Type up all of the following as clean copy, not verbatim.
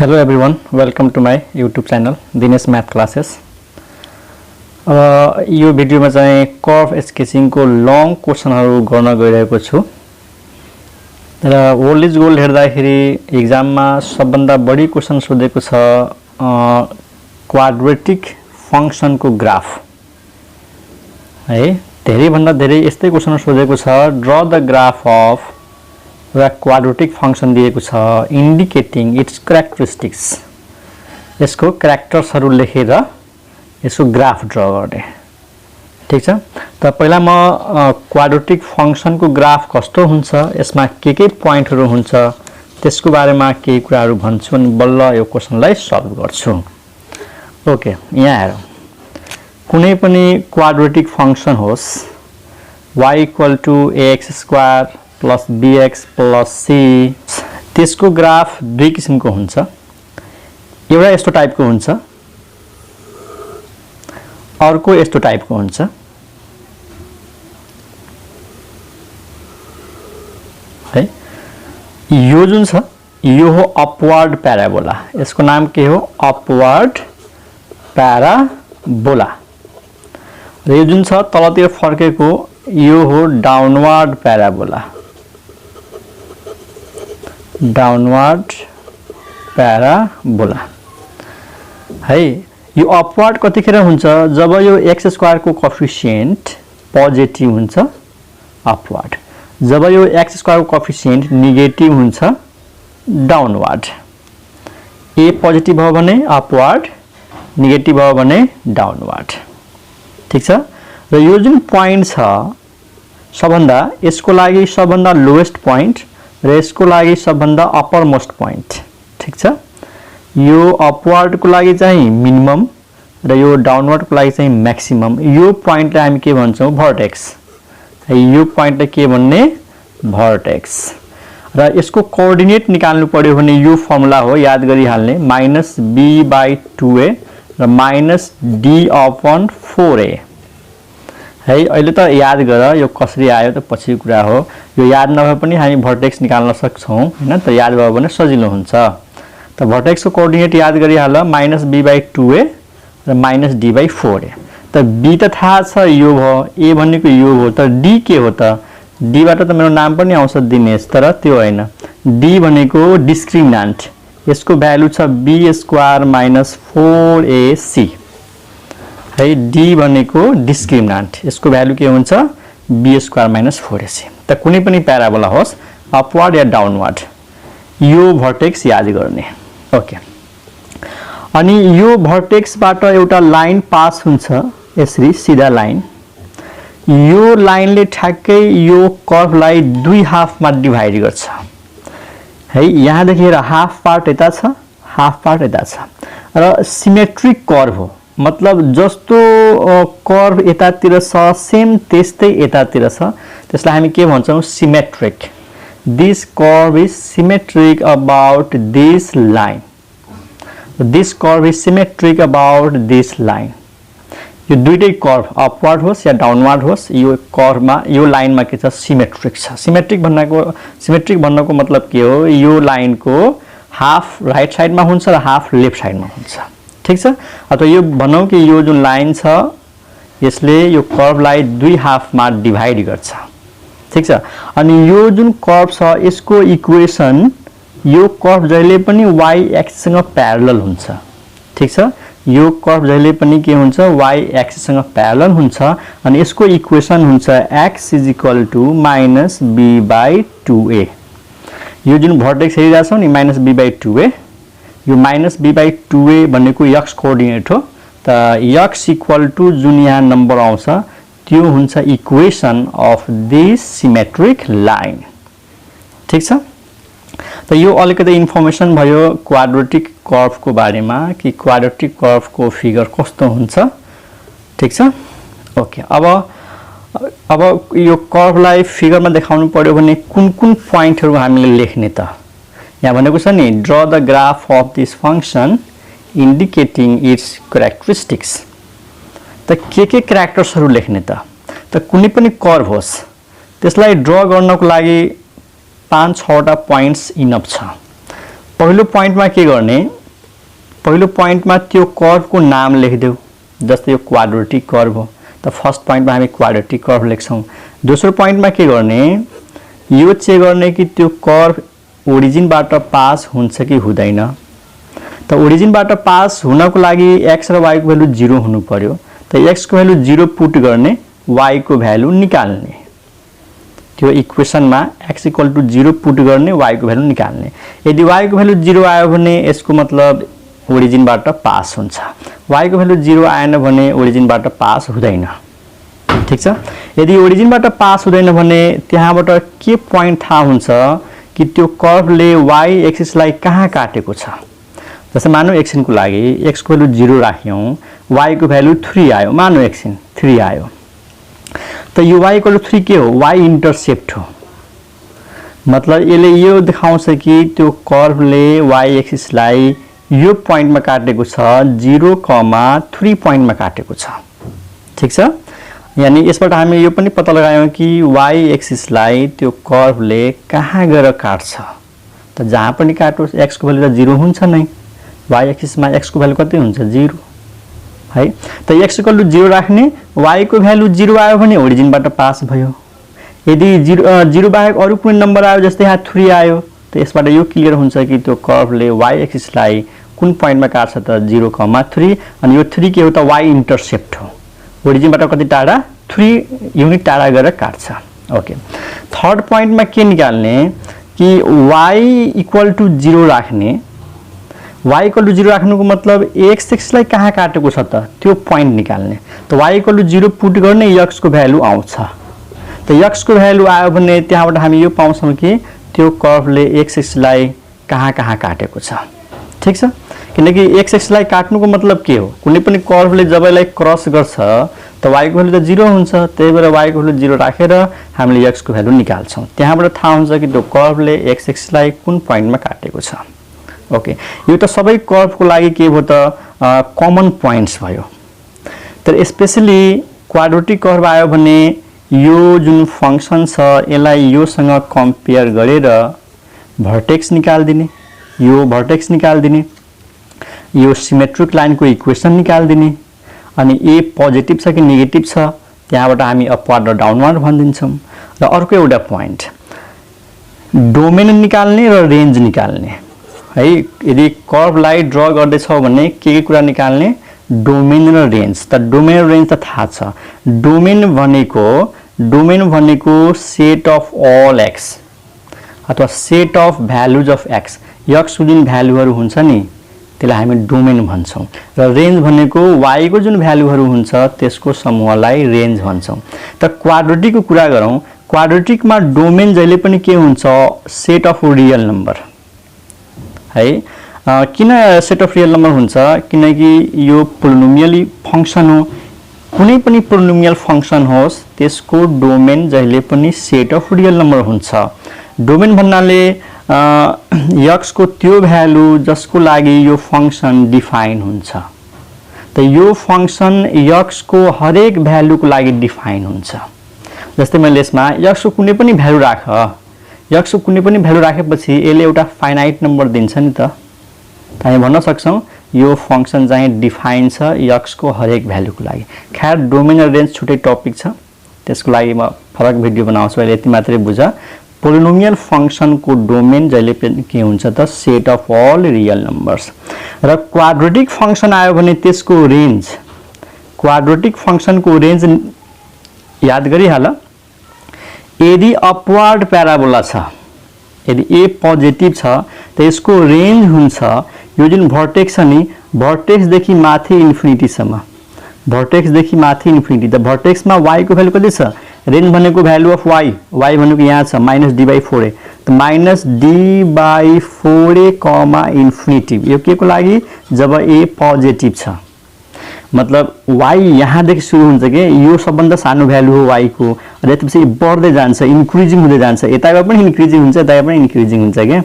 Hello everyone, welcome to my YouTube channel Dinesh Math Classes. यो भिडियोमा चाहिँ curve sketching को लङ क्वेशनहरु गर्न गइरहेको छु। र ओल्ड इज गोल्ड हेर्दाखेरि एक्जाममा सबभन्दा बढी क्वेशन सोधेको छ क्वाड्रेटिक फंक्शन को ग्राफ है। धेरै भन्दा धेरै यस्तै क्वेशन सोधेको छ ड्र द ग्राफ अफ र क्वाड्रेटिक फंक्शन दिएको छ इन्डिकेटिङ इट्स क्यारेक्टरिस्टिक्स। यसको क्यारेक्टर्सहरु लेखेर यसको ग्राफ ड्र गर्ने। ठीक छ, त पहिला म क्वाड्रेटिक फंक्शन को ग्राफ कस्तो हुन्छ, यसमा के प्वाइन्टहरु हुन्छ त्यसको बारेमा केही कुराहरु भन्छु अनि बल्ल यो क्वेशनलाई सल्भ गर्छु। ओके, यहाँ हेरौं। कुनै पनि क्वाड्रेटिक फंक्शन होस् y = ax² plus bx plus c, त्यसको ग्राफ दुई किसिमको हुन्छ। एउटा यस्तो टाइपको हुन्छ, अर्को यस्तो टाइपको हुन्छ है। यो जुन छ यो हो अपवर्ड प्याराबोला। यसको नाम के हो? Upward parabola. र यो जुन छ तलतिर फर्केको यो हो डाउनवर्ड प्याराबोला। डाउनवर्ड प्याराबोला है। यो अपवर्ड कतिखेर हुन्छ? जब यो x² को कोएफिसिएन्ट पोजिटिभ हुन्छ अपवर्ड, जब यो x² को कोएफिसिएन्ट नेगेटिभ हुन्छ डाउनवर्ड। a पोजिटिभ भयो भने अपवर्ड, नेगेटिभ भयो भने डाउनवर्ड। ठीक छ। र यो जुन प्वाइन्ट छ सबभन्दा यसको लागि सबभन्दा लोएस्ट प्वाइन्ट र यसको लागि सबभन्दा अप्पर मोस्ट प्वाइन्ट। ठीक छ। यो अपवर्ड को लागि चाहिँ मिनिमम र यो डाउनवर्ड को लागि चाहिँ म्याक्सिमम। यो प्वाइन्टलाई हामी के भन्छौं? भर्टेक्स। यो प्वाइन्टलाई के भन्ने? भर्टेक्स। र यसको कोअर्डिनेट निकाल्नु पर्यो भने यो फर्मुला हो, याद गरिहाल्ने, -b/2a र -d/4a है। अहिले त याद गर यो कसरी आयो त पछि कुरा हो। यो याद नभए पनि हामी भर्टेक्स निकाल्न सक्छौं हैन। त याद भयो भने सजिलो हुन्छ। त भर्टेक्स को कोअर्डिनेट याद गरिहाल, -b/2a र -d/4a। त b त थाहा छ यो भयो, a भनेको यो हो, त d के हो त? d बाट त मेरो नाम पनि आउँछ दिनेश, तर त्यो हैन। d भनेको डिस्क्रिमिनान्ट। यसको भ्यालु छ b² - 4ac है। d भनेको डिस्क्रिमिनान्ट, यसको भ्यालु के हुन्छ? b² - 4ac। त कुनै पनि प्याराबोला होस् अपवर्ड या डाउनवर्ड, यो भर्टेक्स याद गर्ने। ओके, अनि यो भर्टेक्सबाट एउटा लाइन पास हुन्छ यसरी सीधा लाइन। यो लाइनले ठ्याक्कै यो कर्वलाई दुई हाफमा डिभाइड गर्छ है। यहाँ देखेर हाफ पार्ट यता छ, हाफ पार्ट यता छ र सिमेट्रिक कर्व हो। मतलब जस्तो कर्व यतातिर छ सेम त्यस्तै यतातिर छ, त्यसलाई हामी के भन्छौं? Symmetric. This curve is symmetric about this line. This curve is symmetric about this line. यो दुईटै कर्व अपवर्ड होस् या डाउनवर्ड होस्, यो कर्वमा यो लाइनमा के छ? सिमेट्रिक छ। सिमेट्रिक भन्नको मतलब के हो? यो लाइनको हाफ राइट साइडमा हुन्छ र हाफ लेफ्ट साइडमा हुन्छ। ठीक छ। अथवा यो भनौं कि यो जुन लाइन छ यसले यो कर्वलाई दुई हाफमा डिभाइड गर्छ। ठीक छ। अनि यो जुन कर्व छ यसको इक्वेसन, यो कर्व जहिले पनि y एक्सिस सँग प्यारलल हुन्छ। ठीक छ। यो कर्व जहिले पनि के हुन्छ? y एक्सिस सँग प्यारलल हुन्छ। अनि यसको इक्वेसन हुन्छ x = -b/2a। यो जुन भर्टेक्स हेरिरहेछौ नि -b/2a, यो -b/2a भनेको x कोअर्डिनेट हो। त x = जुन यहाँ नम्बर आउँछ त्यो हुन्छ equation of this symmetric line. ठीक छ। त यो अलिकति इन्फर्मेसन भयो क्वाड्रेटिक कर्व को बारेमा कि क्वाड्रेटिक कर्व को फिगर कस्तो हुन्छ। ठीक छ। ओके, अब यो कर्वलाई फिगरमा देखाउनु पर्यो भने कुन प्वाइन्टहरु हामीले लेख्ने त? यहाँ भनेको छ नि draw the graph of this function indicating its characteristics. त के क्यारेक्टर्सहरु लेख्ने त? त कुनै पनि कर्व होस् त्यसलाई ड्र गर्नको लागि 5-6 वटा पोइन्ट्स इनफ छ। पहिलो पोइन्टमा के गर्ने, पहिलो पोइन्टमा त्यो कर्भको नाम लेखिदेऊ। जस्तै यो क्वाड्रेटिक कर्भ हो त फर्स्ट पोइन्टमा हामी क्वाड्रेटिक कर्भ लेख्छौँ। दोस्रो पोइन्टमा के गर्ने, यो चेक गर्ने कि त्यो कर्भ ओरिजिनबाट पास हुन्छ कि हुँदैन। त ओरिजिनबाट पास हुनको लागि x र y को भ्यालु 0 हुनु पर्यो। त x को भ्यालु 0 पुट गर्ने, y को भ्यालु निकाल्ने। त्यो इक्वेसनमा x = 0 पुट गर्ने, y को भ्यालु निकाल्ने। यदि y को भ्यालु 0 आयो भने यसको मतलब ओरिजिनबाट पास हुन्छ, y को भ्यालु 0 आएन भने ओरिजिनबाट पास हुँदैन। ठीक छ। यदि ओरिजिनबाट पास हुँदैन भने त्यहाँबाट के पोइन्ट थाहा हुन्छ कि त्यो कर्भले y एक्सिसलाई कहाँ काटेको छ। जस्तै मानौ एकछिन को लागि x को भ्यालु 0 राख्यौं, y को भ्यालु 3 आयो, मानौ एकछिन 3 आयो। त यो y = 3 के हो, y इन्टरसेप्ट हो। मतलब यसले यो देखाउँछ कि त्यो कर्भले y एक्सिसलाई यो पोइन्टमा काटेको छ, 0,3 पोइन्टमा काटेको छ। ठीक छ। यानी यसबाट हामी यो पनि पत्ता लगायौं कि y एक्सिसलाई त्यो कर्भले कहाँ गएर काट्छ। त जहाँ पनि काटोस् x को भ्यालु त 0 हुन्छ नै, y एक्सिसमा x को भ्यालु कति हुन्छ, 0 है। त x = 0 राख्ने, y को भ्यालु 0 आयो भने ओरिजिनबाट पास भयो। यदि 0 बाहेक अरु कुनै नम्बर आयो, जस्तै यहाँ 3 आयो, त यसबाट यो क्लियर हुन्छ कि त्यो कर्भले y एक्सिसलाई कुन पोइन्टमा काट्छ त 0,3। अनि यो 3 के हो त, y इन्टरसेप्ट हो। ओरिजिनबाट कति टाढा, 3 युनिट टाढा गएर काट्छ। ओके। थर्ड पोइन्टमा के निकाल्ने कि y = 0 राख्ने। y = 0 राख्नुको मतलब x एक्सिसलाई कहाँ काटेको छ त त्यो पोइन्ट निकाल्ने। त y = 0 पुट गर्ने, x को भ्यालु आउँछ। त x को भ्यालु आयो भने त्यहाँबाट हामी यो पाउँछौं कि त्यो कर्भले x एक्सिसलाई कहाँ कहाँ काटेको छ। ठीक छ। किनकि x एक्सिसलाई काट्नुको मतलब के हो, कुनै पनि कर्भले जब यसलाई क्रस गर्छ त y को भ्यालु त 0 हुन्छ। त्यही भएर y को भ्यालु 0 राखेर हामीले x को भ्यालु निकाल्छौं। त्यहाँबाट थाहा हुन्छ कि त्यो कर्भले x एक्सिसलाई कुन पोइन्टमा काटेको छ। ओके। यो त सबै कर्भको लागि के भयो त, कमन पोइन्ट्स भयो। तर स्पेशली क्वाड्रेटिक कर्भ आयो भने यो जुन फंक्सन छ यसलाई योसँग कम्पेयर गरेर भर्टेक्स निकाल्दिने, यो भर्टेक्स निकाल्दिने, यो सिमेट्रिक लाइनको इक्वेसन निकाल्दिने, अनि ए पोजिटिभ छ कि नेगेटिभ छ त्यहाँबाट हामी अपवार्ड र डाउनवार्ड भनिदिन्छौं। र अर्को एउटा पोइन्ट डोमेन निकाल्ने र रेन्ज निकाल्ने है। यदि कर्भलाई ड्र गर्दैछौ भने के कुरा निकाल्ने, डोमेन र रेन्ज। त डोमेन र रेन्ज त थाहा छ। डोमेन भनेको सेट अफ अल x अथवा set of values of x, x को जुन भ्यालुहरु हुन्छ नि त्यसलाई हामी डोमेन भन्छौं। र रेन्ज भनेको y को जुन भ्यालुहरु हुन्छ त्यसको समूहलाई रेन्ज भन्छौं। त क्वाड्रेटिकको कुरा गरौं, क्वाड्रेटिकमा डोमेन जहिले पनि के हुन्छ, सेट अफ रियल नम्बर है। किन सेट अफ रियल नम्बर हुन्छ, किनकि यो पोलिनोमियल फंक्सन हो। कुनै पनि पोलिनोमियल फंक्सन होस् त्यसको डोमेन जहिले पनि सेट अफ रियल नम्बर हुन्छ। डोमेन भन्नाले x को त्यो भ्यालु जसको लागि यो फंक्सन डिफाइन हुन्छ। त यो फंक्सन x को हरेक भ्यालुको लागि डिफाइन हुन्छ। जस्तै मैले यसमा x को कुनै पनि भ्यालु राख, x को कुनै पनि भ्यालु राखेपछि यसले एउटा फाइनाइट नम्बर दिन्छ नि त। हामी भन्न सक्छौं यो फंक्सन चाहिँ डिफाइन छ x को हरेक भ्यालुको लागि। खैर डोमेन र रेन्ज छुट्टै टपिक छ, त्यसको लागि म फरक भिडियो बनाउँछु। अहिले यति मात्रै बुझ, पोलिनोमियल फंक्सन को डोमेन जहिले पनि के हुन्छ त, set of all real numbers. र क्वाड्रेटिक फंक्सन आयो भने त्यसको रेन्ज, क्वाड्रेटिक फंक्सन को रेन्ज याद गरिहाल। यदि अपवार्ड प्याराबोला छ, यदि ए पोजिटिभ छ त यसको रेन्ज हुन्छ यो जुन भर्टेक्स छ नि, भर्टेक्स देखि माथि इन्फिनिटी सम्म, भर्टेक्स देखि माथि इन्फिनिटी। त भर्टेक्समा y को भ्यालु कति छ, रेन्ज भनेको भ्यालु अफ y, y भनेको यहाँ छ -d/4a। त -d/4a कमा इन्फिनिटी, यो के को लागि, जब a पोजिटिभ छ। मतलब y यहाँ देखि सुरु हुन्छ के, यो सबभन्दा सानो भ्यालु हो y को, र त्यसपछि बढ्दै जान्छ, इन्क्रिजिङ हुँदै जान्छ। यताबाट पनि इन्क्रिजिङ हुन्छ, यताबाट पनि इन्क्रिजिङ हुन्छ के।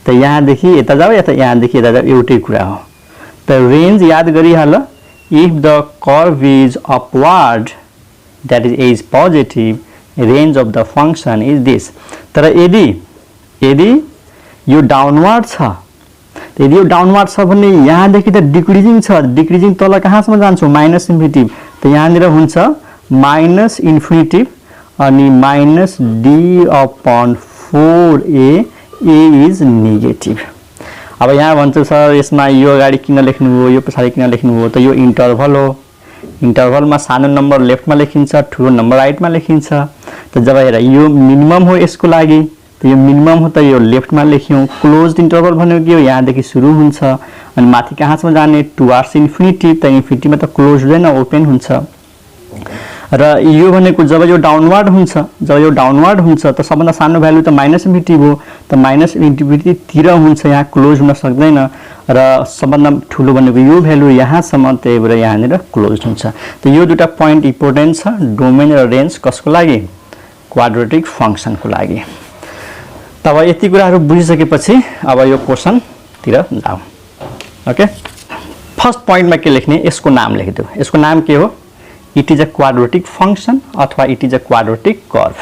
त यहाँ देखि यता जाऊ या त यहाँ देखि यता जाऊ, एउटै कुरा हो। त रेन्ज याद गरिहाल, if the curve is upward that is positive, range of the function is this। तर यदि यो डाउनवार्ड छ यदि यो डाउनवार्ड छ भने यहाँदेखि त डिक्रिजिङ छ, डिक्रिजिङ तल कहाँसम्म जान्छौँ माइनस इन्फिनिटिभ, त यहाँनिर हुन्छ माइनस इन्फिनिटिभ अनि minus D upon 4a, a is negative. अब यहाँ भन्छ सर यसमा यो अगाडि किन लेख्नु हो, यो पछाडि किन लेख्नु हो, त यो इन्टरभल हो, इन्टरभलमा सानो नम्बर लेफ्टमा लेखिन्छ, ठुलो नम्बर राइटमा लेखिन्छ। त जब हेर यो मिनिमम हो यसको लागि, त यो मिनिमम हो त यो लेफ्टमा लेख्यौँ। क्लोज्ड इन्टरभल भनेको के हो, यहाँदेखि सुरु हुन्छ अनि माथि कहाँसम्म जाने टुवार्ड्स इन्फिनिटी, त इन्फिनिटीमा त क्लोज हुँदैन, ओपन हुन्छ। र यो भनेको जब यो डाउनवार्ड हुन्छ, जब यो डाउनवार्ड हुन्छ त सबभन्दा सानो भ्यालु त माइनस इन्फिनिटी हो, त माइनस इन्फिनिटीतिर हुन्छ, यहाँ क्लोज हुन सक्दैन। र सबभन्दा ठुलो भनेको यो भ्यालु यहाँसम्म, त्यही भएर यहाँनिर क्लोज हुन्छ। त यो दुईटा पोइन्ट इम्पोर्टेन्ट छ, डोमेन र रेन्ज कसको लागि, क्वाड्रेटिक फङ्सनको लागि। तब यति कुराहरू बुझिसकेपछि अब यो क्वेसनतिर जाऊ। ओके, फर्स्ट पोइन्टमा के लेख्ने, यसको नाम लेखिदियो। यसको नाम के हो, it is a quadratic function अथवा it is a quadratic curve.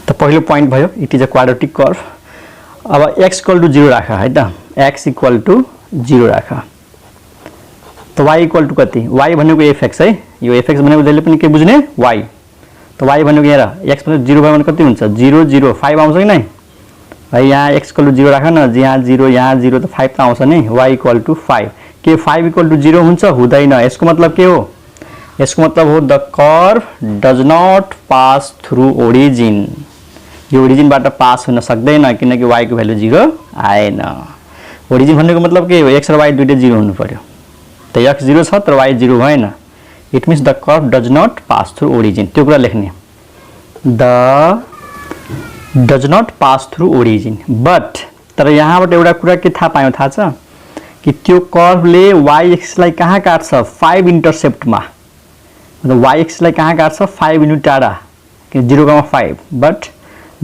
तो पहिलो पॉइंट भयो, it is a quadratic curve. अब x इक्वल टू 0 राख है त, x इक्वल टू 0 राख। तो y इक्वल टू कति, y भनेको fx है, यो fx भनेको जहिले पनि के बुझ्ने, y। तो y भनेको हेर x भनेको 0 भयो भने कति हुन्छ, 0 0 5 आउँछ कि नै है। यहाँ x इक्वल टू 0 राख न, यहाँ 0 तो 5 त आउँछ नि, y इक्वल टू 5। के 5 इक्वल टू 0 हुन्छ, हुँदैन। यसको मतलब के हो, यसको मतलब हो the curve does not pass through origin. यो ओरिजिनबाट पास हुन सक्दैन किनकि y को भ्यालु 0 आएन। ओरिजिन भनेको मतलब के हो, x र y दुईटै 0 हुनु पर्यो। त x 0 छ तर y 0 भएन, it means the curve does not pass through origin. त्यो कुरा लेख्ने, the does not pass through origin. But तर यहाँबाट एउटा कुरा के थाहा पायौँ थाहा छ कि त्यो कर्वले y एक्सिसलाई कहाँ काट्छ, 5 इन्टरसेप्टमा। मतलब y एक्सिसलाई कहाँ काट्छ, 5 युनिट टाढा, 0,5। But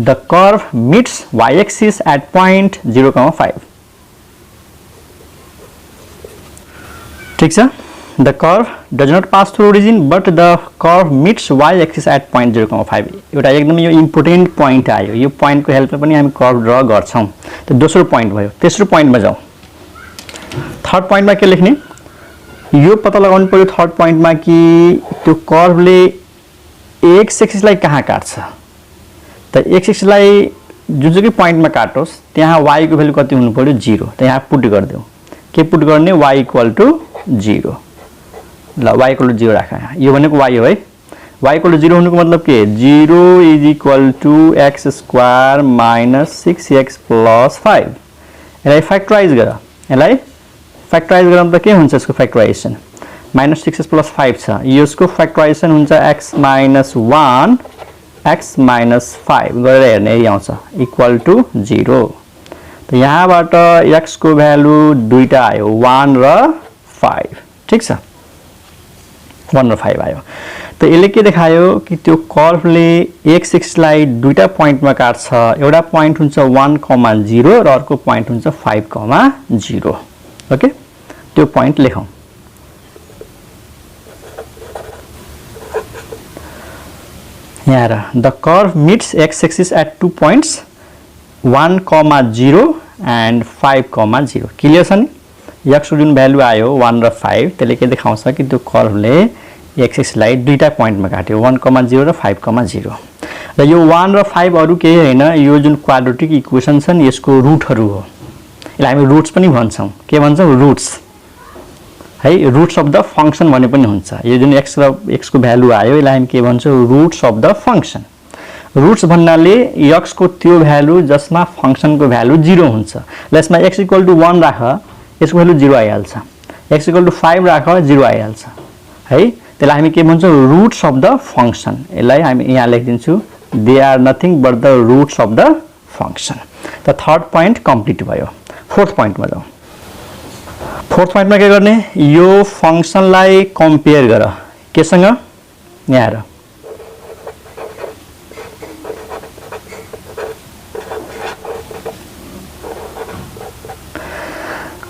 the curve meets y axis at point 0,5। ठीक छ, the curve does not pass through origin but the curve meets y axis at point 0,5। एउटा एकदमै यो इम्पोर्टेन्ट पोइन्ट आयो, यो पोइन्टको हेल्पले पनि हामी कर्व ड्र गर्छौँ। त दोस्रो पोइन्ट भयो। तेस्रो पोइन्टमा जाउँ। थर्ड पोइन्टमा के लेख्ने, यो पत्ता लगाउनु पर्यो थर्ड पोइन्टमा कि त्यो कर्वले एक्स एक्सिसलाई कहाँ काट्छ। त एक्स एक्सिसलाई जुनसुकै पोइन्टमा काटोस् त्यहाँ y को भ्यालु कति हुनु पर्यो, 0। त यहाँ पुट गरिदेऊ, के पुट गर्ने, y इक्वल टू 0। ल y इक्वल टू 0 राख। यो भनेको y हो है, y इक्वल टू 0 हुनुको मतलब के, 0 is equal to x square minus 6x plus 5। यसलाई फ्याक्टराइज गर, यसलाई फ्याक्टराइज गरौँ त के हुन्छ यसको फ्याक्टराइजेसन, माइनस 6x प्लस 5 छ, यसको फ्याक्टराइजेसन हुन्छ x माइनस 1 x माइनस 5 गरेर हेर्ने यही आउँछ, इक्वल टू 0। त यहाँबाट x को भ्यालु दुईटा आयो, 1 र 5। ठीक छ, 1 र 5 आयो। त यसले के देखायो कि त्यो कर्वले एक्स एक्सिसलाई दुईटा पोइन्टमा काट्छ। एउटा पोइन्ट हुन्छ 1,0 र अर्को पोइन्ट हुन्छ 5,0। ओके, त्यो पोइन्ट लेखौँ। यहाँ हेर, the curve meets x axis at 2 points 1,0 and 5,0। Clear छ नि, एक्स जुन भ्यालु आयो 1 र 5 त्यसले के देखाउँछ कि त्यो कर्वले एक्स एक्सिसलाई दुईटा पोइन्टमा काट्यो, 1,0 र 5,0। र यो 1 र 5 अरू केही होइन, यो जुन क्वाड्रेटिक इक्वेसन छ नि यसको रुटहरू हो। यसलाई हामी रुट्स पनि भन्छौँ। के भन्छौँ, रुट्स है, रुट्स अफ द फङ्सन भने पनि हुन्छ। यो जुन एक्स र एक्सको भ्यालु आयो यसलाई हामी के भन्छौँ, roots of the function. Roots भन्नाले एक्स को त्यो भ्यालु जसमा फङ्सनको भ्यालु 0 हुन्छ। ल यसमा एक्स इक्वल टू 1 राख, यसको भ्यालु 0 आइहाल्छ। एक्स इक्वल टू 5 राख, 0 आइहाल्छ है। त्यसलाई हामी के भन्छौँ, रुट्स अफ द फङ्सन। यसलाई हामी यहाँ लेखिदिन्छु, they are nothing but the roots of the function. त थर्ड पोइन्ट कम्प्लिट भयो। फोर्थ पोइन्टमा जाउँ। फोर्थ पोइन्टमा के गर्ने, यो फङ्सनलाई कम्पेयर गर केसँग, यहाँ हेर,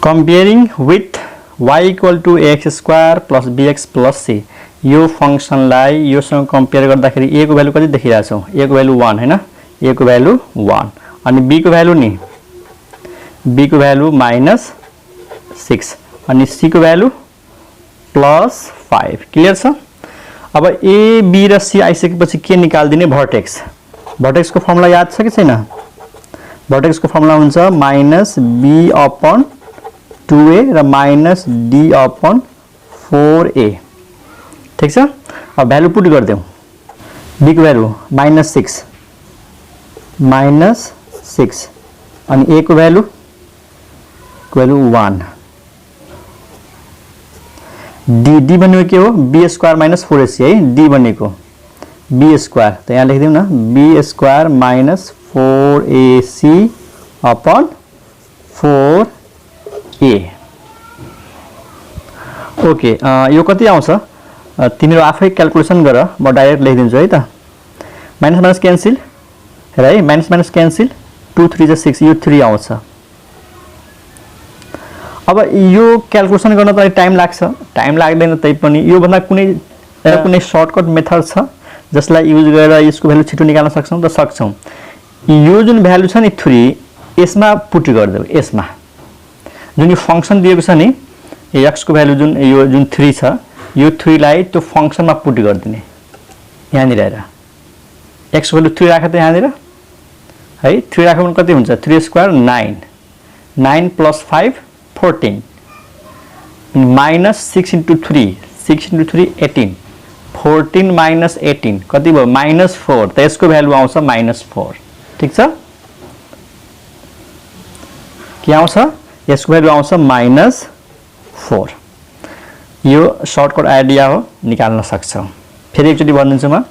comparing with y equal to ax square plus bx plus c। यो फंक्सनलाई योसँग कम्पेयर गर्दाखेरि a को भ्यालु कति देखिरहेको छौं a को भ्यालु 1 हैन a को भ्यालु 1 अनि b को भ्यालु नि b को भ्यालु -6 अनि c को भ्यालु +5 क्लियर छ। अब a b र c आइसकेपछि के निकाल्दिने भर्टेक्स भर्टेक्स को फर्मुला याद छ कि छैन भर्टेक्स को फर्मुला हुन्छ -b/2a र -d/4a ठीक छ। अब भ्यालु पुट गर्दियौ b को भ्यालु -6 अनि a को भ्यालु 1 d भनेको के हो b² - 4ac है d भनेको b² त यहाँ लेखिदिउँ न b² - 4ac/4a ओके यो कति आउँछ तिमीहरु आफै क्याल्कुलेसन गर म डाइरेक्ट लेखिदिन्छु है त माइनस माइनस क्यान्सल हेर है माइनस माइनस क्यान्सल 2 3 6 यो 3 आउँछ। अब यो क्याल्कुलेसन गर्न त टाइम लाग्छ टाइम लाग्दैन तै पनि यो भन्दा कुनै सर्टकट मेथड छ जसलाई युज गरेर यसको भ्यालु छिटो निकाल्न सक्छौं त सक्छौं। यो जुन भ्यालु छ नि 3 यसमा पुट गर्दियौ यसमा जुन यो फंक्सन दिएको छ नि x को भ्यालु जुन 3 छ यो 3 लाई त्यो फंक्सनमा पुट गर्दिने यहाँ नि रहेर x को भ्यालु 3 राखे त यहाँ निर है 3 राख्यो भने कति हुन्छ 3 स्क्वायर 9 9 + 5 14 -6 * 3 6 * 3 18 14 - 18 कति भयो -4 त यसको भ्यालु आउँछ -4 ठीक छ। के आउँछ यसको भ्यालु आउँछ -4 यो सर्टकट आइडिया हो निकाल्न सक्छौ। फेरि एकचोटी भनिदिन्छु म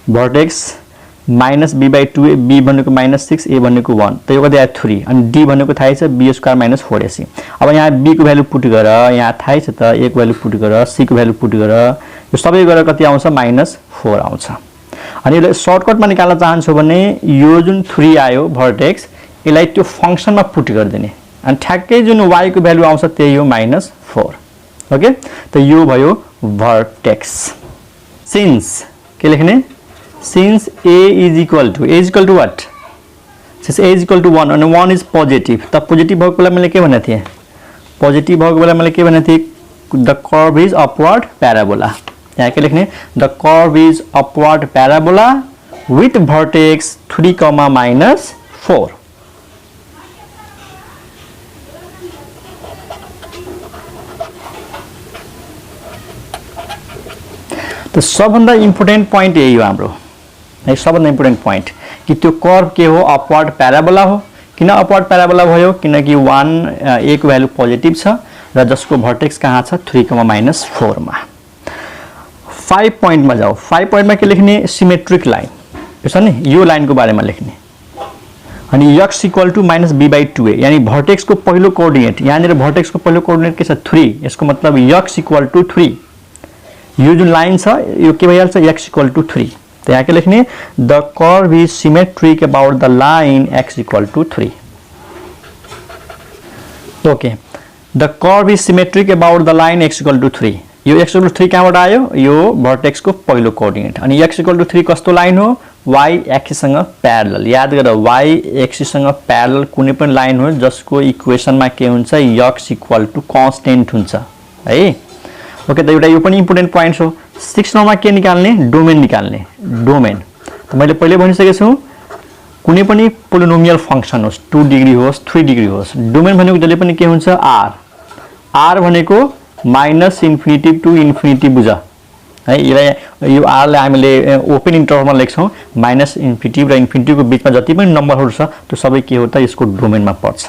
भर्टेक्स -b/2a b भनेको -6 a भनेको 1 त यो कति आयो 3 अनि d भनेको थाहै छ b² - 4ac। अब यहाँ b को भ्यालु पुट गर यहाँ थाहै छ त a को भ्यालु पुट गर c को भ्यालु पुट गर यो सबै गरेर कति आउँछ -4 आउँछ। अनि यसलाई सर्टकटमा निकाल्न चाहन्छौ भने यो जुन 3 आयो भर्टेक्स यसलाई त्यो फंक्सनमा पुट गर्दिने अनि ठ्याक्कै जुन y को भ्यालु आउँछ त्यही हो -4 ओके त यो भयो भर्टेक्स। सिन्स के लेख्ने since a = what since a = 1 and 1 is positive त पोजिटिभ भएको बेला मैले के भनेको थिए पोजिटिभ भएको बेला मैले के भनेको थिए the curve is upward parabola यहाँ के लेख्ने the curve is upward parabola with vertex 3, -4 तो सबभन्दा इम्पोर्टेन्ट पोइन्ट यही हो हाम्रो है सबभन्दा इम्पोर्टेन्ट पोइन्ट कि त्यो कर्व के हो अपवर्ड प्याराबोला हो। किन अपवर्ड प्याराबोला भयो किनकि 1 a को भ्यालु पोजिटिभ छ र जसको भर्टेक्स कहाँ छ 3, -4 मा। 5 पोइन्ट मा जाऊ 5 पोइन्ट मा के लेख्ने सिमेट्रिक लाइन यो छ नि यो लाइनको बारेमा लेख्ने अनि x = -b/2a यानी भर्टेक्स को पहिलो कोअर्डिनेट यहाँ निर भर्टेक्स को पहिलो कोअर्डिनेट के छ 3 यसको मतलब x = 3 यो जुन लाइन छ यो के भइहाल्छ x = 3 त यहाँ के लेख्ने the curve is symmetric about the line x = 3 okay the curve is symmetric about the line x = 3 यो x = 3 कहाँबाट आयो यो भर्टेक्स को पहिलो कोअर्डिनेट अनि x = 3 कस्तो लाइन हो y एक्सिस सँग प्यारलल याद गर y एक्सिस सँग प्यारलल कुनै पनि लाइन हो जसको इक्वेसनमा के हुन्छ x = कन्स्टेन्ट हुन्छ है ओके त एउटा यो पनि इम्पोर्टेन्ट पोइन्ट हो। 6 नम्बरमा के निकाल्ने डोमेन निकाल्ने डोमेन त मैले पहिले भनिसकेको छु कुनै पनि पोलिनोमियल फंक्सन होस् 2 डिग्री होस् 3 डिग्री होस् डोमेन भनेको जहिले पनि के हुन्छ r भनेको -इन्फिनिटी टु इन्फिनिटी बुझ है यो r लाई हामीले ओपन इन्टरभलमा लेख्छौं -इन्फिनिटी र इन्फिनिटी को बीचमा जति पनि नम्बरहरु छ त्यो सबै के हो त यसको डोमेनमा पर्छ।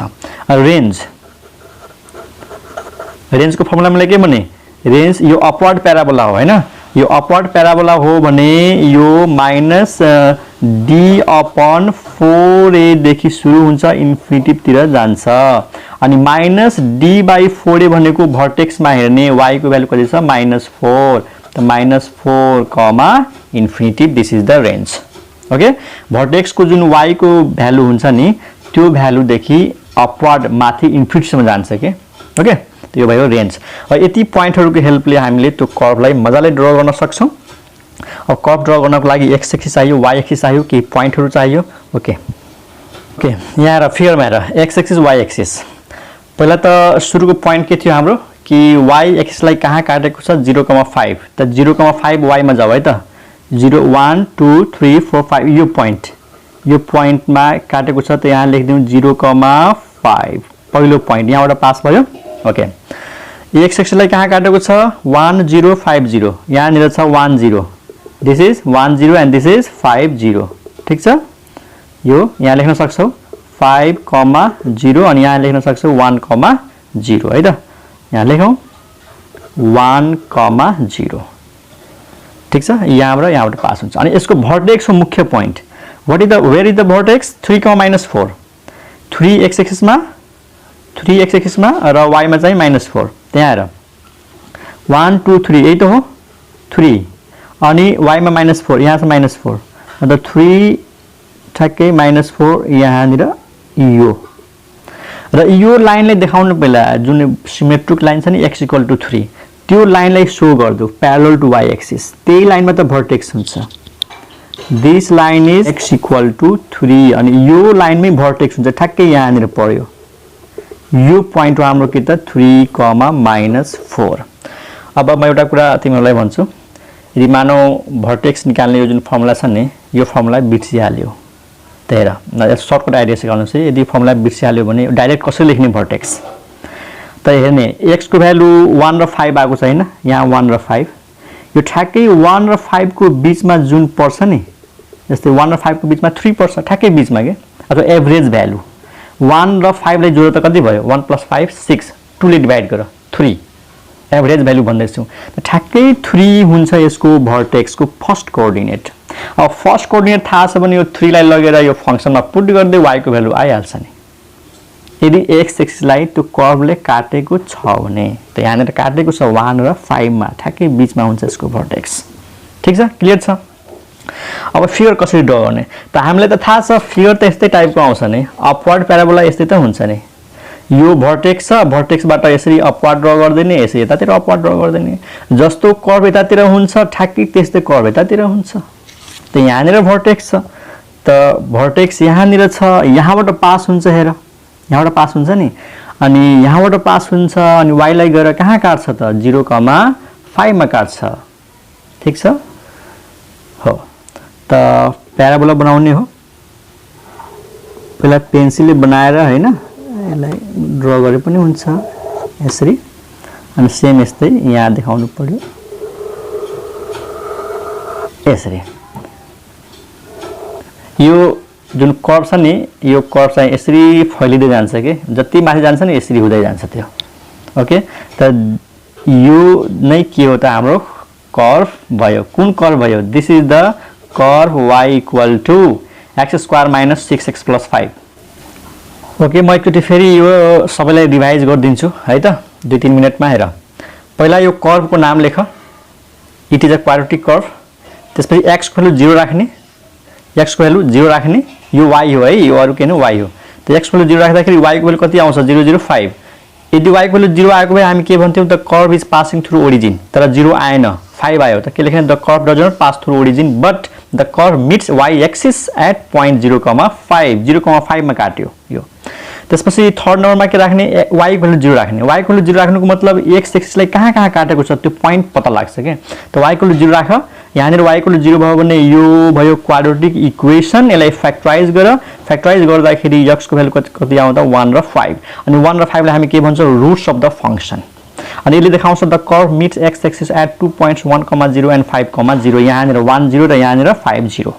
रेन्ज को फर्मुला मैले के भने रेन्ज यो अपवर्ड प्याराबोला हो हैन यो अपवर्ड प्याराबोला हो भने यो -d/4a देखि सुरु हुन्छ इन्फिनिटी तिर जान्छ अनि -d/4a भनेको भर्टेक्स मा हेर्ने y को भ्यालु कति छ -4 त -4, infinity this is the range okay. Vertex को जुन y को भ्यालु हुन्छ नि त्यो भ्यालु देखि अपवर्ड माथि इन्फिनिटी सम्म जान्छ के ओके त्यो भयो रेन्ज। यति पोइन्टहरुको हेल्पले हामीले त्यो कर्वलाई मजाले ड्रा गर्न सक्छौं। अब कर्व ड्रा गर्नको लागि एक्स एक्सिस चाहियो, वाई एक्सिस चाहियो, केही पोइन्टहरु चाहियो। ओके यहाँ र फिगरमा हेर एक्स एक्सिस वाई एक्सिस। पहिला त सुरुको पोइन्ट के थियो हाम्रो कि वाई एक्सिसलाई कहाँ काटेको छ 0,5 त 0,5 वाई मा जाऊ है त 0 1 2 3 4 5 यो पोइन्टमा काटेको छ त यहाँ लेखिदिउँ 0,5 पहिलो पोइन्ट यहाँबाट पास भयो। ओके एक्स एक्सिसलाई कहाँ काटेको छ 1050 यहाँनिर छ 10 this is 10 and this is 50 ठीक छ। यो यहाँ लेख्न सक्छौ 5,0 अनि यहाँ लेख्न सक्छौ 1,0 है त यहाँ लेखौं 1,0 ठीक छ। यहाँबाट पास हुन्छ। अनि यसको भर्टेक्सको मुख्य point where is the vertex 3,-4 3 x एक्सिसमा र वाई मा चाहिँ -4 त्यहाँ हेर 1 2 3 यही त हो 3 अनि वाई मा -4 यहाँ छ -4 अन्त 3 ठ्याक्कै -4 यहाँनिर यो र यो लाइनले देखाउनु पहिला जुन सिमेट्रिक लाइन छ नि x = 3 त्यो लाइनलाई शो गर्दो प्यारलल टु y एक्सिस त्यही लाइनमा त भर्टेक्स हुन्छ। दिस लाइन इज x = 3 अनि यो लाइनमै भर्टेक्स हुन्छ ठ्याक्कै यहाँनिर पर्यो। यो पोइन्ट हो हाम्रो के त 3,-4। अब म एउटा कुरा तिमीहरुलाई भन्छु यदि मानौ भर्टेक्स निकाल्ने यो जुन फर्मुला छ नि यो फर्मुला बिर्सिहाल्यो त हेर न सर्टकट आइडिया सिकाउनु छ। यदि फर्मुला बिर्सिहाल्यो भने डाइरेक्ट कसरी लेख्ने भर्टेक्स त हेर्ने x को भ्यालु 1 र 5 आएको छ हैन यहाँ 1 र 5 यो ठ्याक्कै 1 र 5 को बीचमा जुन पर्छ नि जस्तै 1 र 5 को बीचमा 3 पर्छ ठ्याक्कै बीचमा के अथवा एभरेज भ्यालु 1 र 5 लाई जोड्दा त कति भयो 1 + 5 6 2 ले डिवाइड गर 3 एभरेज भ्यालु भन्दैछु ठ्याक्कै 3 हुन्छ यसको भर्टेक्सको फर्स्ट कोअर्डिनेट। अब फर्स्ट कोअर्डिनेट थाहा छ भने यो 3 लाई लगेर यो फंक्सनमा पुट गर्दै y को भ्यालु आइहाल्छ नि। यदि x एक्सिसलाई त्यो कर्वले काटेको छ भने त यहाँनिर काटेको छ 1 र 5 मा ठ्याक्कै बीचमा हुन्छ यसको भर्टेक्स ठीक छ क्लियर छ। अब फिगर कसरी ड्रा गर्ने त हामीलाई त थाहा छ फिगर त यस्तै टाइपको आउँछ नि अपवर्ड प्याराबोला यस्तै त हुन्छ नि। यो भर्टेक्स छ भर्टेक्सबाट यसरी अपवर्ड ड्रा गर्दिने यसरी यतातिर अपवर्ड ड्रा गर्दिने जस्तो कर्व यतातिर हुन्छ ठ्याक्कै त्यस्तै कर्व यतातिर हुन्छ त यहाँनिर भर्टेक्स छ त भर्टेक्स यहाँनिर छ यहाँबाट पास हुन्छ हेर यहाँबाट पास हुन्छ नि अनि यहाँबाट पास हुन्छ अनि y लाई गएर कहाँ काट्छ त 0,5 मा काट्छ ठीक छ हो। त प्याराबोला बनाउने हो पहिला पेन्सिलले बनाएर हैन यसलाई ड्रा गरे पनि हुन्छ यसरी अनि सेम यस्तै यहाँ देखाउनु पर्यो यसरी। यो जुन कर्व छ नि यो कर्व चाहिँ यसरी फैलिदै जान्छ के जति माथि जान्छ नि यसरी हुँदै जान्छ त्यो ओके। त यो नै के हो त हाम्रो कर्व भयो। कुन कर्व भयो this is the curve y = x² - 6x + 5 okay. म एकचोटि फेरि यो सबैलाई रिभाइज गरिदिन्छु है त 2-3 मिनेटमा हेर। पहिला यो कर्वको नाम लेख it is a quadratic curve त्यसपछि x को भ्यालु 0 राख्ने x को भ्यालु 0 राख्ने यो y हो है यो अरु के न y हो त x को भ्यालु 0 राख्दाखेरि y को भ्यालु कति आउँछ 0,05 यदि y को भ्यालु 0 आएको भए हामी के भन्थ्यौ the curve is passing through origin तर 0 आएन 5 आयो त के लेख्ने the curve does not pass through origin but the curve meets y axis at point 0,5 मा काट्यो यो। त्यसपछि थर्ड नम्बरमा के राख्ने y को भ्यालु 0 राख्ने y को भ्यालु 0 राख्नुको मतलब x एक्सिसलाई कहाँ काटेको छ त्यो पोइन्ट पत्ता लाग्छ के त y को भ्यालु 0 राख यहाँनिर y को भ्यालु 0 भयो भने यो भयो क्वाड्रेटिक इक्वेसन यसलाई फ्याक्टराइज गर्दाखेरि x को भ्यालु कति आउँदा 1 र 5 अनि 1 र 5 लाई हामी के भन्छौं रुट्स अफ द फंक्सन अनि यसले देखाउँछ the curve meets x axis at 2 points 1,0 and 5,0 यहाँनिर 10 र यहाँनिर 50।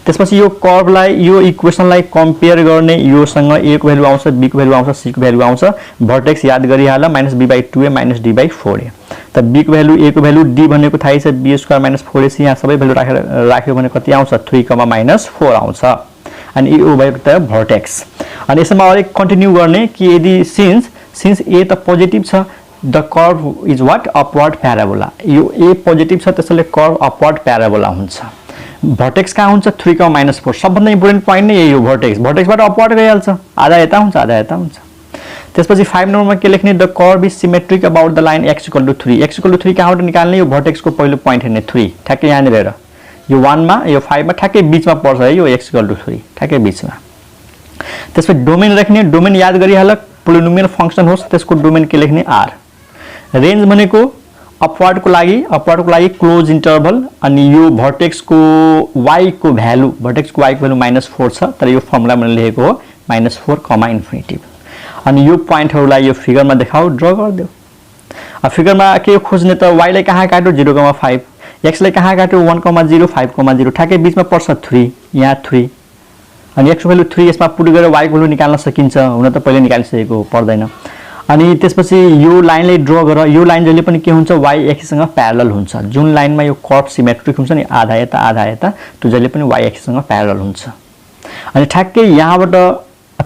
त्यसपछि यो कर्वलाई यो इक्वेसनलाई कम्पेयर गर्ने योसँग a को भ्यालु आउँछ b को भ्यालु आउँछ c को भ्यालु आउँछ भर्टेक्स याद गरिहाल -b/2a - d/4a त b को भ्यालु a को भ्यालु d भनेको थाहै छ b² - 4ac यहाँ सबै भ्यालु राख्यो भने कति आउँछ 3,-4 आउँछ अनि यो भयो त भर्टेक्स। अनि यसमा अलिक कन्टिन्यू गर्ने कि यदि सिन्स a त पोजिटिभ छ the curve is what upward parabola यो a पोजिटिभ छ त्यसैले कर्व अपवर्ड प्याराबोला हुन्छ। भर्टेक्स कहाँ हुन्छ 3,-4 सबभन्दा इम्पोर्टेन्ट पोइन्ट नै यही हो भर्टेक्सबाट अपवर्ड गइहाल्छ आधा यता हुन्छ आधा यता हुन्छ। त्यसपछि 5 नम्बरमा के लेख्ने the curve is symmetric about the line x = 3 x = 3 कहाँबाट निकाल्ने यो भर्टेक्सको पहिलो पोइन्ट हेर्ने 3 ठ्याक्कै यहाँ हेरेर यो 1 मा यो 5 मा ठ्याक्कै बीचमा पर्छ है यो x = 3 ठ्याक्कै बीचमा त्यसपछि डोमेन राख्ने डोमेन याद गरिहाल पोलिनोमियल फंक्सन होस् त्यसको डोमेन के लेख्ने r रेन्ज भनेको अपवर्ड को लागि क्लोज इन्टरभल अनि यो भर्टेक्स को y को भ्यालु -4 छ तर यो फर्मुला मैले लेखेको हो -4 इन्फिनिटी अनि यो पोइन्टहरुलाई यो फिगरमा देखाऊ ड्रा गर्दियौ अब फिगरमा के खोज्ने त y लाई कहाँ काट्यो 0,5 x लाई कहाँ काट्यो 1,0 5,0 ठ्याक्कै बीचमा पर्छ 3 यहाँ 3 अनि x को भ्यालु 3 यसमा पुट गरेर y को भ्यालु निकाल्न सकिन्छ हुन त पहिले निकालिसकेको पर्दैन अनि त्यसपछि यो लाइनले ड्रा गर यो लाइन जहिले पनि के हुन्छ y एक्सिस सँग प्यारलल हुन्छ जुन लाइनमा यो कर्व सिमेट्रिक हुन्छ नि आधा यता त्यो जहिले पनि y एक्सिस सँग प्यारलल हुन्छ अनि ठ्याक्कै यहाँबाट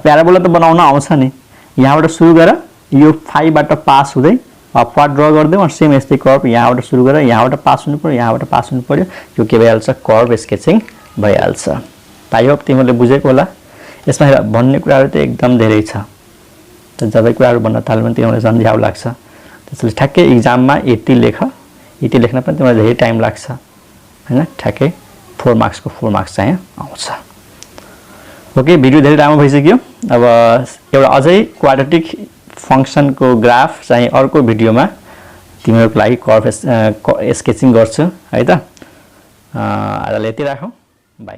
प्याराबोला त बनाउन आउँछ नि यहाँबाट सुरु गर यो 5 बाट पास हुँदै अपवर्ड ड्रा गर्दै अनि सेम यस्तै कर्व यहाँबाट सुरु गर यहाँबाट पास हुनु पर्यो यहाँबाट पास हुनु पर्यो यो के भइहाल्छ कर्व स्केचिङ भइहाल्छ आई होप तिमीले बुझेको होला यसमा हेर भन्ने कुराहरु त एकदम धेरै छ त जब कुराहरु भन्न थाल्यो भने तिमीलाई सम्झाउ लाग्छ त्यसैले ठ्याक्कै एक्जाममा यति लेख्न पनि तिमीलाई धेरै टाइम लाग्छ हैन ठ्याक्कै 4 मार्क्स को 4 मार्क्स चाहिँ आउँछ ओके भिडियो धेरै लामो भइसक्यो अब एउटा अझै क्वाड्रेटिक फंक्सन को ग्राफ चाहिँ अर्को भिडियोमा तिमीहरुको लागि कर्व स्केचिङ गर्छु है त आजलाई यति राखौं बाइ